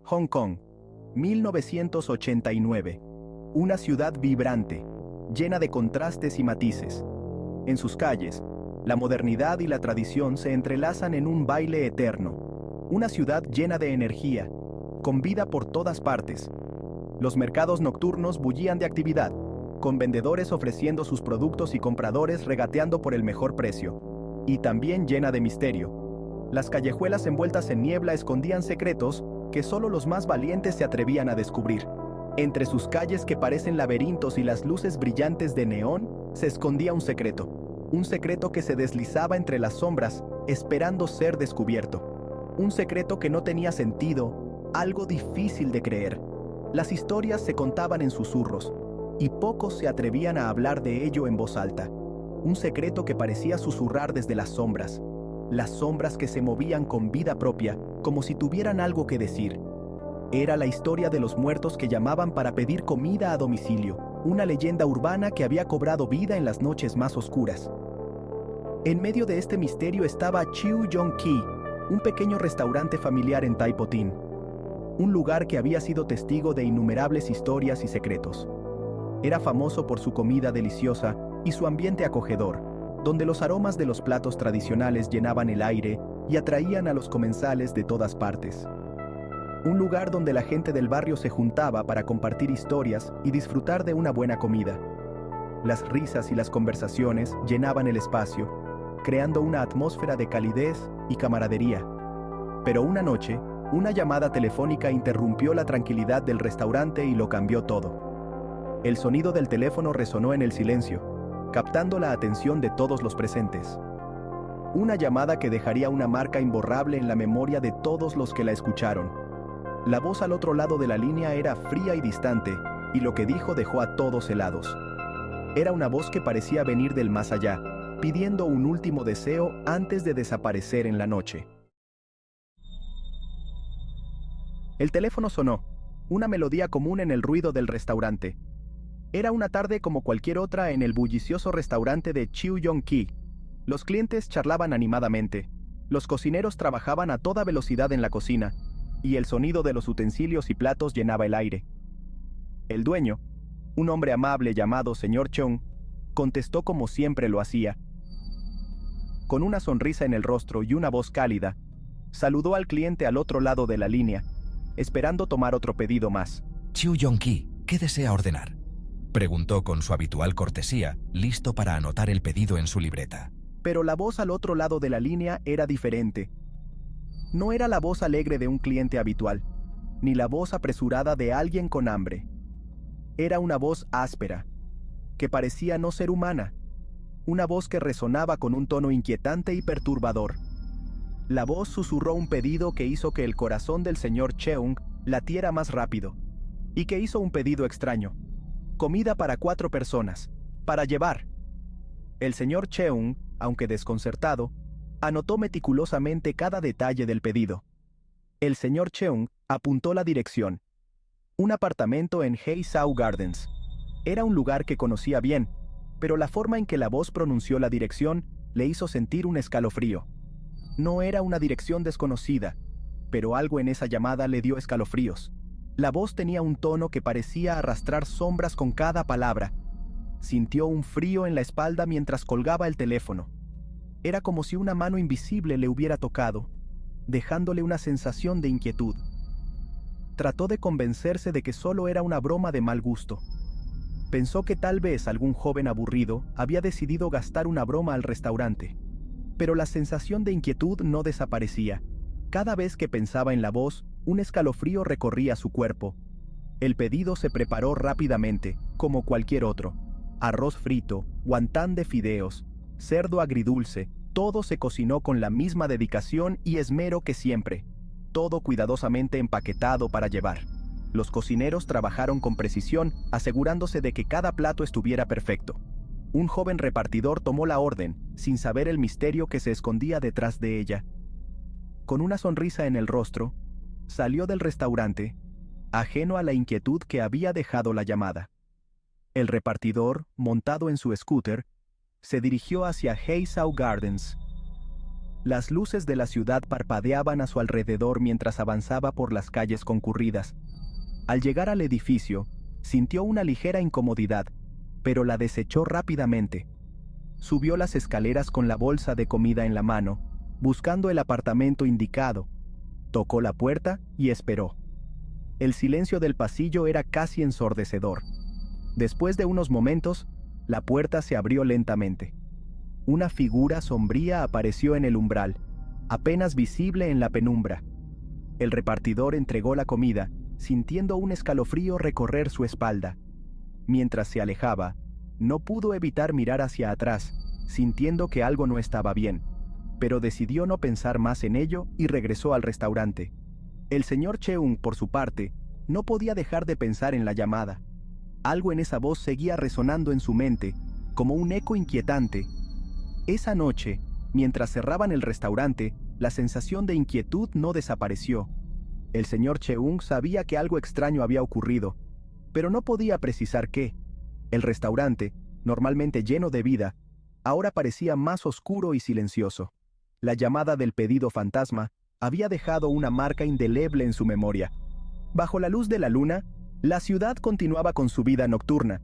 Hong Kong, 1989. Una ciudad vibrante, llena de contrastes y matices. En sus calles, la modernidad y la tradición se entrelazan en un baile eterno. Una ciudad llena de energía, con vida por todas partes. Los mercados nocturnos bullían de actividad, con vendedores ofreciendo sus productos y compradores regateando por el mejor precio. Y también llena de misterio. Las callejuelas envueltas en niebla escondían secretos que solo los más valientes se atrevían a descubrir. Entre sus calles que parecen laberintos y las luces brillantes de neón, se escondía un secreto. Un secreto que se deslizaba entre las sombras, esperando ser descubierto. Un secreto que no tenía sentido, algo difícil de creer. Las historias se contaban en susurros, y pocos se atrevían a hablar de ello en voz alta. Un secreto que parecía susurrar desde las sombras que se movían con vida propia, como si tuvieran algo que decir. Era la historia de los muertos que llamaban para pedir comida a domicilio, una leyenda urbana que había cobrado vida en las noches más oscuras. En medio de este misterio estaba Chiu Yong Ki, un pequeño restaurante familiar en Tai Po Tin, un lugar que había sido testigo de innumerables historias y secretos. Era famoso por su comida deliciosa y su ambiente acogedor, donde los aromas de los platos tradicionales llenaban el aire y atraían a los comensales de todas partes. Un lugar donde la gente del barrio se juntaba para compartir historias y disfrutar de una buena comida. Las risas y las conversaciones llenaban el espacio, creando una atmósfera de calidez y camaradería. Pero una noche, una llamada telefónica interrumpió la tranquilidad del restaurante y lo cambió todo. El sonido del teléfono resonó en el silencio, captando la atención de todos los presentes. Una llamada que dejaría una marca imborrable en la memoria de todos los que la escucharon. La voz al otro lado de la línea era fría y distante, y lo que dijo dejó a todos helados. Era una voz que parecía venir del más allá, pidiendo un último deseo antes de desaparecer en la noche. El teléfono sonó, una melodía común en el ruido del restaurante. Era una tarde como cualquier otra en el bullicioso restaurante de Chiu Yong Ki. Los clientes charlaban animadamente, los cocineros trabajaban a toda velocidad en la cocina, y el sonido de los utensilios y platos llenaba el aire. El dueño, un hombre amable llamado Señor Cheung, contestó como siempre lo hacía. Con una sonrisa en el rostro y una voz cálida, saludó al cliente al otro lado de la línea, esperando tomar otro pedido más. Chiu Yong Ki, ¿qué desea ordenar?, preguntó con su habitual cortesía, listo para anotar el pedido en su libreta. Pero la voz al otro lado de la línea era diferente. No era la voz alegre de un cliente habitual, ni la voz apresurada de alguien con hambre. Era una voz áspera, que parecía no ser humana, una voz que resonaba con un tono inquietante y perturbador. La voz susurró un pedido que hizo que el corazón del señor Cheung latiera más rápido, y que hizo un pedido extraño. Comida para 4 personas, para llevar. El señor Cheung, aunque desconcertado, anotó meticulosamente cada detalle del pedido. El señor Cheung apuntó la dirección. Un apartamento en Heisau Gardens. Era un lugar que conocía bien, pero la forma en que la voz pronunció la dirección le hizo sentir un escalofrío. No era una dirección desconocida, pero algo en esa llamada le dio escalofríos. La voz tenía un tono que parecía arrastrar sombras con cada palabra. Sintió un frío en la espalda mientras colgaba el teléfono. Era como si una mano invisible le hubiera tocado, dejándole una sensación de inquietud. Trató de convencerse de que solo era una broma de mal gusto. Pensó que tal vez algún joven aburrido había decidido gastar una broma al restaurante. Pero la sensación de inquietud no desaparecía. Cada vez que pensaba en la voz, un escalofrío recorría su cuerpo. El pedido se preparó rápidamente, como cualquier otro. Arroz frito, guantán de fideos, cerdo agridulce, todo se cocinó con la misma dedicación y esmero que siempre. Todo cuidadosamente empaquetado para llevar. Los cocineros trabajaron con precisión, asegurándose de que cada plato estuviera perfecto. Un joven repartidor tomó la orden, sin saber el misterio que se escondía detrás de ella. Con una sonrisa en el rostro, salió del restaurante, ajeno a la inquietud que había dejado la llamada. El repartidor, montado en su scooter, se dirigió hacia Heisau Gardens. Las luces de la ciudad parpadeaban a su alrededor mientras avanzaba por las calles concurridas. Al llegar al edificio, sintió una ligera incomodidad, pero la desechó rápidamente. Subió las escaleras con la bolsa de comida en la mano, buscando el apartamento indicado. Tocó la puerta y esperó. El silencio del pasillo era casi ensordecedor. Después de unos momentos, la puerta se abrió lentamente. Una figura sombría apareció en el umbral, apenas visible en la penumbra. El repartidor entregó la comida, sintiendo un escalofrío recorrer su espalda. Mientras se alejaba, no pudo evitar mirar hacia atrás, sintiendo que algo no estaba bien, pero decidió no pensar más en ello y regresó al restaurante. El señor Cheung, por su parte, no podía dejar de pensar en la llamada. Algo en esa voz seguía resonando en su mente, como un eco inquietante. Esa noche, mientras cerraban el restaurante, la sensación de inquietud no desapareció. El señor Cheung sabía que algo extraño había ocurrido, pero no podía precisar qué. El restaurante, normalmente lleno de vida, ahora parecía más oscuro y silencioso. La llamada del pedido fantasma había dejado una marca indeleble en su memoria. Bajo la luz de la luna, la ciudad continuaba con su vida nocturna,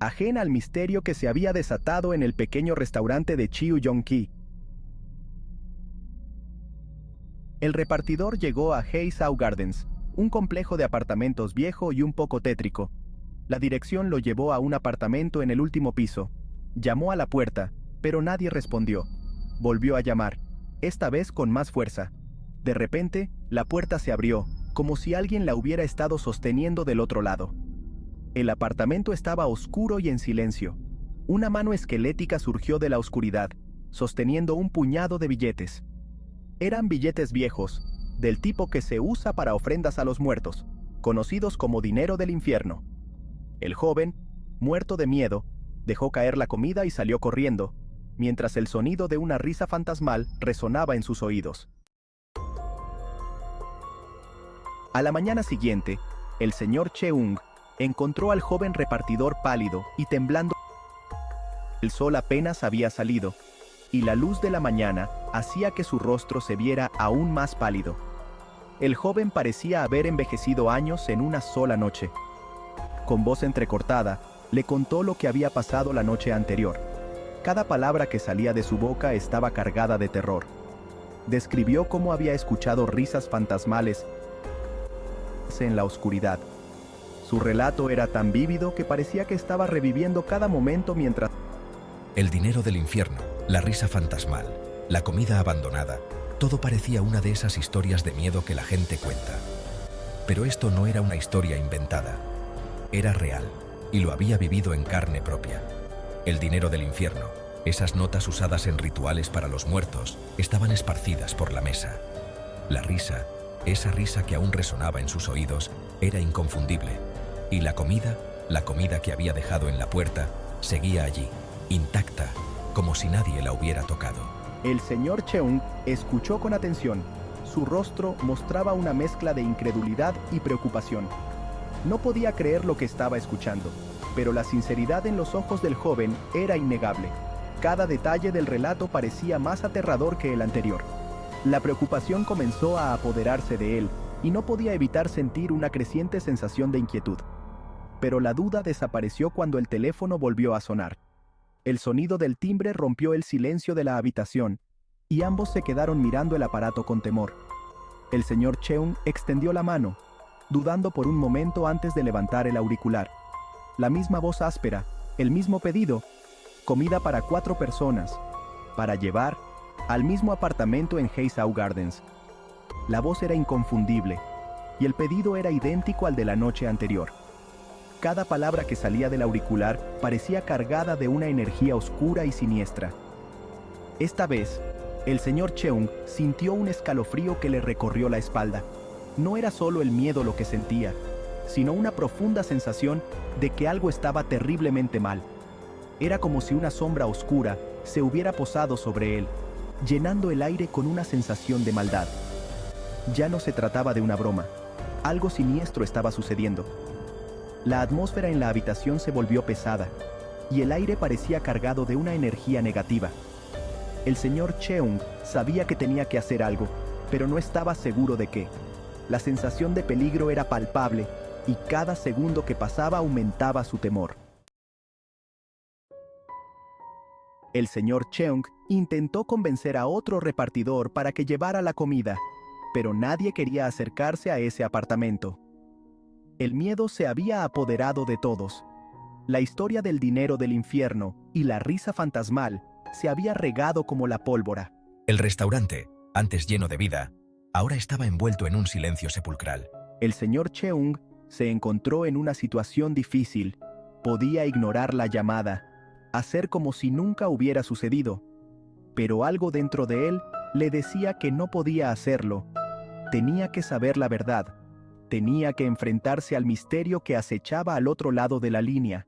ajena al misterio que se había desatado en el pequeño restaurante de Chiu Yong-ki. El repartidor llegó a Heisau Gardens, un complejo de apartamentos viejo y un poco tétrico. La dirección lo llevó a un apartamento en el último piso. Llamó a la puerta, pero nadie respondió. Volvió a llamar, esta vez con más fuerza. De repente, la puerta se abrió, como si alguien la hubiera estado sosteniendo del otro lado. El apartamento estaba oscuro y en silencio. Una mano esquelética surgió de la oscuridad, sosteniendo un puñado de billetes. Eran billetes viejos, del tipo que se usa para ofrendas a los muertos, conocidos como dinero del infierno. El joven, muerto de miedo, dejó caer la comida y salió corriendo, mientras el sonido de una risa fantasmal resonaba en sus oídos. A la mañana siguiente, el señor Cheung encontró al joven repartidor pálido y temblando. El sol apenas había salido, y la luz de la mañana hacía que su rostro se viera aún más pálido. El joven parecía haber envejecido años en una sola noche. Con voz entrecortada, le contó lo que había pasado la noche anterior. Cada palabra que salía de su boca estaba cargada de terror. Describió cómo había escuchado risas fantasmales en la oscuridad. Su relato era tan vívido que parecía que estaba reviviendo cada momento mientras... El dinero del infierno, la risa fantasmal, la comida abandonada, todo parecía una de esas historias de miedo que la gente cuenta. Pero esto no era una historia inventada. Era real, y lo había vivido en carne propia. El dinero del infierno, esas notas usadas en rituales para los muertos, estaban esparcidas por la mesa. La risa, esa risa que aún resonaba en sus oídos, era inconfundible. Y la comida que había dejado en la puerta, seguía allí, intacta, como si nadie la hubiera tocado. El señor Cheung escuchó con atención. Su rostro mostraba una mezcla de incredulidad y preocupación. No podía creer lo que estaba escuchando, pero la sinceridad en los ojos del joven era innegable. Cada detalle del relato parecía más aterrador que el anterior. La preocupación comenzó a apoderarse de él, y no podía evitar sentir una creciente sensación de inquietud. Pero la duda desapareció cuando el teléfono volvió a sonar. El sonido del timbre rompió el silencio de la habitación, y ambos se quedaron mirando el aparato con temor. El señor Cheung extendió la mano, dudando por un momento antes de levantar el auricular. La misma voz áspera, el mismo pedido, comida para 4 personas, para llevar al mismo apartamento en Heisau Gardens. La voz era inconfundible, y el pedido era idéntico al de la noche anterior. Cada palabra que salía del auricular parecía cargada de una energía oscura y siniestra. Esta vez, el señor Cheung sintió un escalofrío que le recorrió la espalda. No era solo el miedo lo que sentía, sino una profunda sensación de que algo estaba terriblemente mal. Era como si una sombra oscura se hubiera posado sobre él, llenando el aire con una sensación de maldad. Ya no se trataba de una broma. Algo siniestro estaba sucediendo. La atmósfera en la habitación se volvió pesada, y el aire parecía cargado de una energía negativa. El señor Cheung sabía que tenía que hacer algo, pero no estaba seguro de qué. La sensación de peligro era palpable y cada segundo que pasaba aumentaba su temor. El señor Cheung intentó convencer a otro repartidor para que llevara la comida, pero nadie quería acercarse a ese apartamento. El miedo se había apoderado de todos. La historia del dinero del infierno y la risa fantasmal se había regado como la pólvora. El restaurante, antes lleno de vida, ahora estaba envuelto en un silencio sepulcral. El señor Cheung se encontró en una situación difícil. Podía ignorar la llamada, hacer como si nunca hubiera sucedido, pero algo dentro de él le decía que no podía hacerlo. Tenía que saber la verdad. Tenía que enfrentarse al misterio que acechaba al otro lado de la línea.